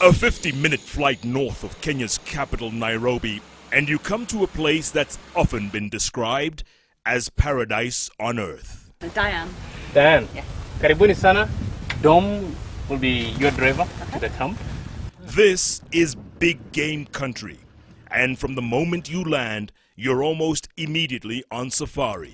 A 50-minute flight north of Kenya's capital, Nairobi, and you come to a place that's often been described as paradise on earth. Diane. Diane. Yes. Karibuni sana. Dom will be your driver to the camp. This is big game country, and from the moment you land, you're almost immediately on safari,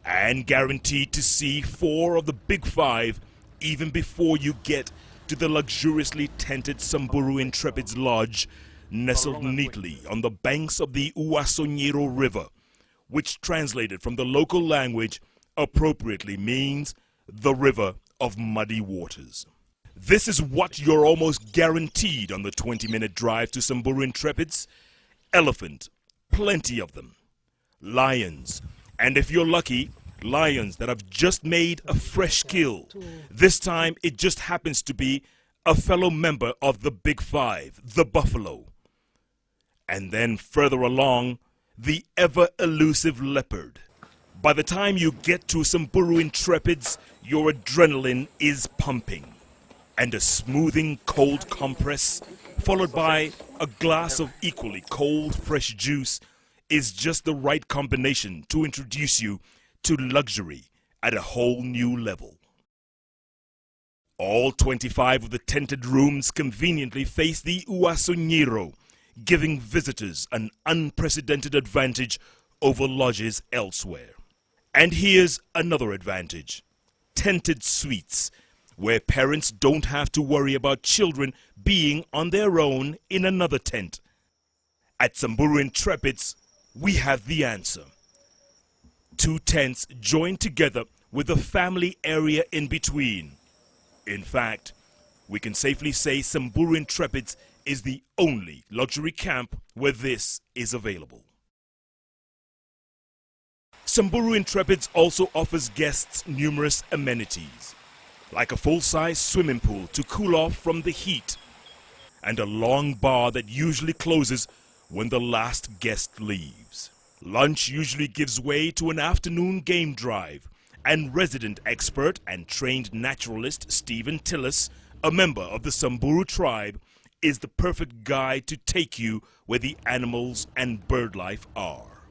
and guaranteed to see 4 of the big 5 even before you get to the luxuriously tented Samburu Intrepids Lodge, nestled neatly on the banks of the Uwasonyiro River, which translated from the local language appropriately means the river of muddy waters. This is what you're almost guaranteed on the 20-minute drive to Samburu Intrepids. Elephant, plenty of them. Lions, and if you're lucky, lions that have just made a fresh kill. This time it just happens to be a fellow member of the Big 5, the buffalo. And then further along, the ever-elusive leopard. By the time you get to Samburu Intrepids, your adrenaline is pumping. And a smoothing cold compress, followed by a glass of equally cold fresh juice, is just the right combination to introduce you to luxury at a whole new level. All 25 of the tented rooms conveniently face the Uwasonyiro, giving visitors an unprecedented advantage over lodges elsewhere. And here's another advantage: tented suites, where parents don't have to worry about children being on their own in another tent. At Samburu Intrepids, we have the answer. 2 tents joined together with a family area in between. In fact, we can safely say Samburu Intrepids is the only luxury camp where this is available. Samburu Intrepids also offers guests numerous amenities, like a full-size swimming pool to cool off from the heat, and a long bar that usually closes when the last guest leaves. Lunch usually gives way to an afternoon game drive, and resident expert and trained naturalist Stephen Tillis, a member of the Samburu tribe, is the perfect guide to take you where the animals and bird life are.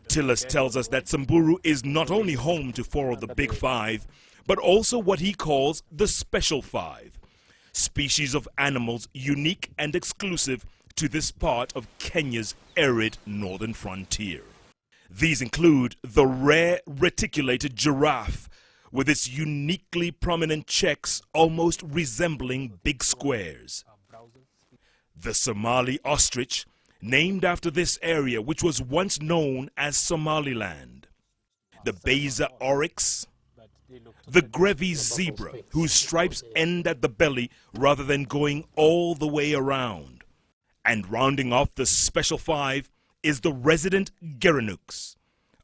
Tillis tells us that Samburu is not only home to 4 of the Big 5, but also what he calls the Special 5, species of animals unique and exclusive to this part of Kenya's arid northern frontier. These include the rare reticulated giraffe, with its uniquely prominent checks almost resembling big squares. The Somali Ostrich, named after this area which was once known as Somaliland. The Beza Oryx. The Grevy's zebra, whose stripes end at the belly rather than going all the way around. And rounding off the Special 5 is the resident Gerenux,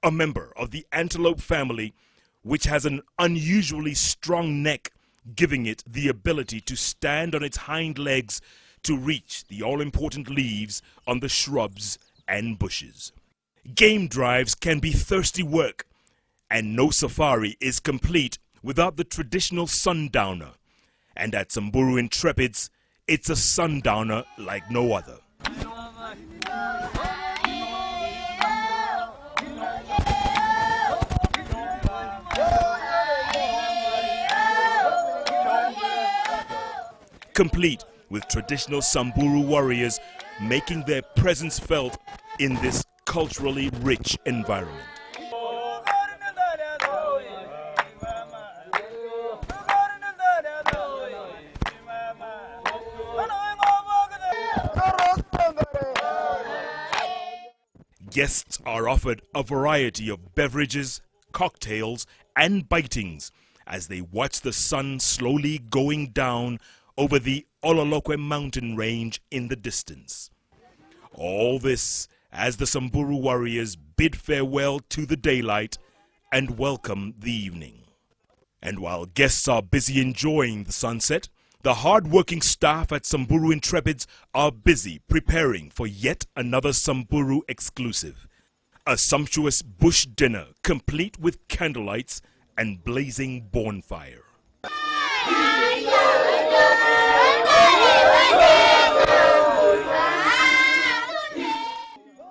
a member of the antelope family, which has an unusually strong neck, giving it the ability to stand on its hind legs to reach the all-important leaves on the shrubs and bushes. Game drives can be thirsty work, and no safari is complete without the traditional sundowner. And at Samburu Intrepids, it's a sundowner like no other. Complete with traditional Samburu warriors making their presence felt in this culturally rich environment. Guests are offered a variety of beverages, cocktails, and bitings as they watch the sun slowly going down over the Ololokwe mountain range in the distance. All this as the Samburu warriors bid farewell to the daylight and welcome the evening. And while guests are busy enjoying the sunset, the hard-working staff at Samburu Intrepids are busy preparing for yet another Samburu exclusive. A sumptuous bush dinner complete with candlelights and blazing bonfire.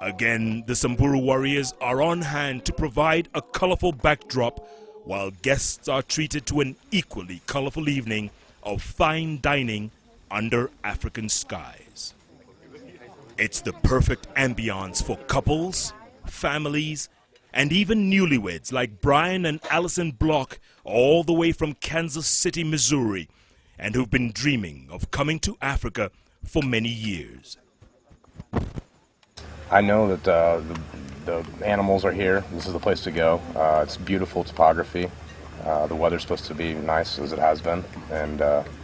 Again, the Samburu warriors are on hand to provide a colorful backdrop while guests are treated to an equally colorful evening of fine dining under African skies. It's the perfect ambiance for couples, families, and even newlyweds like Brian and Allison Block, all the way from Kansas City, Missouri, and who've been dreaming of coming to Africa for many years. I know that the animals are here. This is the place to go. It's beautiful topography. The weather's supposed to be nice as it has been, and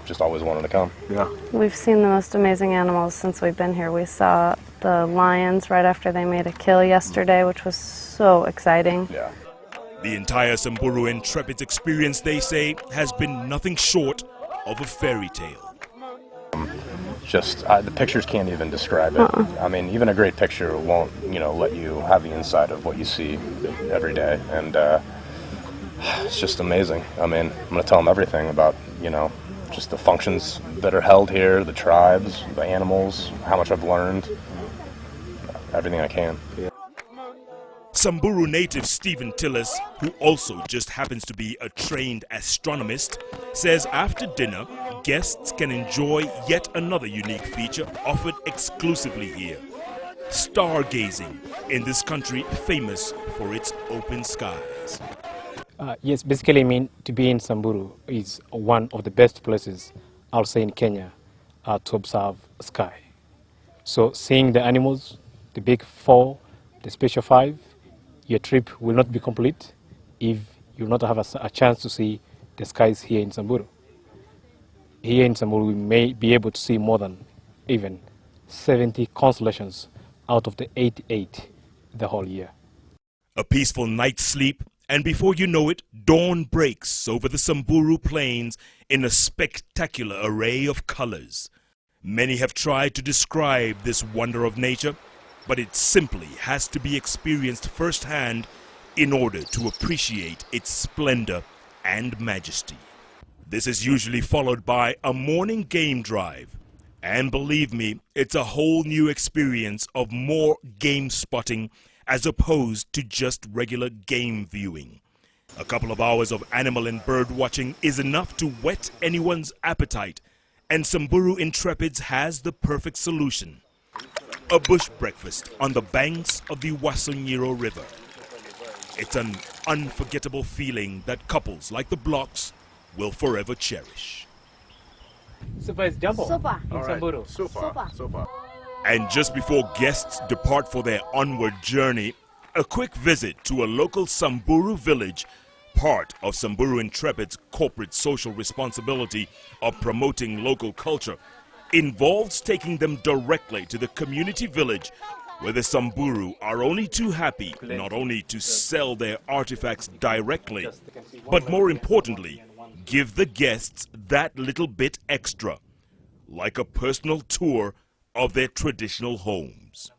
just always wanted to come. Yeah. We've seen the most amazing animals since we've been here. We saw the lions right after they made a kill yesterday, which was so exciting. Yeah. The entire Samburu Intrepids experience, they say, has been nothing short of a fairy tale. The pictures can't even describe it. I mean, even a great picture won't, let you have the insight of what you see every day, and it's just amazing. I mean, I'm going to tell them everything about, just the functions that are held here, the tribes, the animals, how much I've learned, everything I can. Yeah. Samburu native Stephen Tillis, who also just happens to be a trained astronomist, says after dinner, guests can enjoy yet another unique feature offered exclusively here: stargazing, in this country famous for its open skies. Yes, basically, I mean, to be in Samburu is one of the best places, I'll say, in Kenya to observe sky. So seeing the animals, the big four, the special five, your trip will not be complete if you will not have a chance to see the skies here in Samburu. Here in Samburu, we may be able to see more than even 70 constellations out of the 88 the whole year. A peaceful night's sleep, and before you know it, dawn breaks over the Samburu plains in a spectacular array of colors. Many have tried to describe this wonder of nature, but it simply has to be experienced firsthand in order to appreciate its splendor and majesty. This is usually followed by a morning game drive, and believe me, it's a whole new experience of more game spotting as opposed to just regular game viewing. A couple of hours of animal and bird watching is enough to whet anyone's appetite, and Samburu Intrepids has the perfect solution: a bush breakfast on the banks of the Wasonyiro River. It's an unforgettable feeling that couples like the Blocks will forever cherish. Super is jumbo. Super. In Samburu. Super. And just before guests depart for their onward journey, a quick visit to a local Samburu Village, part of Samburu Intrepid's corporate social responsibility of promoting local culture, involves taking them directly to the community village, where the Samburu are only too happy not only to sell their artifacts directly, but more importantly, give the guests that little bit extra, like a personal tour of their traditional homes.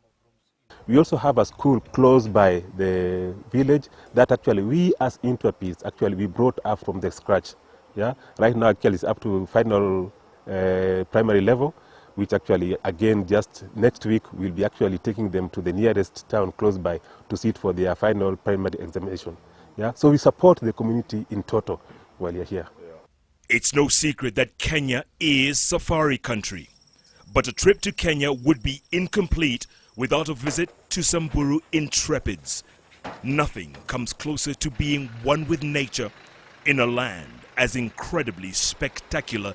We also have a school close by the village that actually we as Intrepids we brought up from the scratch. Yeah, right now actually it's up to final primary level, which actually again just next week we'll be actually taking them to the nearest town close by to sit for their final primary examination. Yeah, so we support the community in total while you're here. It's no secret that Kenya is safari country, but a trip to Kenya would be incomplete without a visit to Samburu Intrepids. Nothing comes closer to being one with nature in a land as incredibly spectacular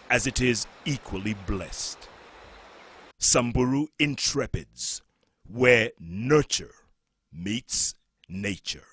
as it is equally blessed. Samburu Intrepids, where nurture meets nature.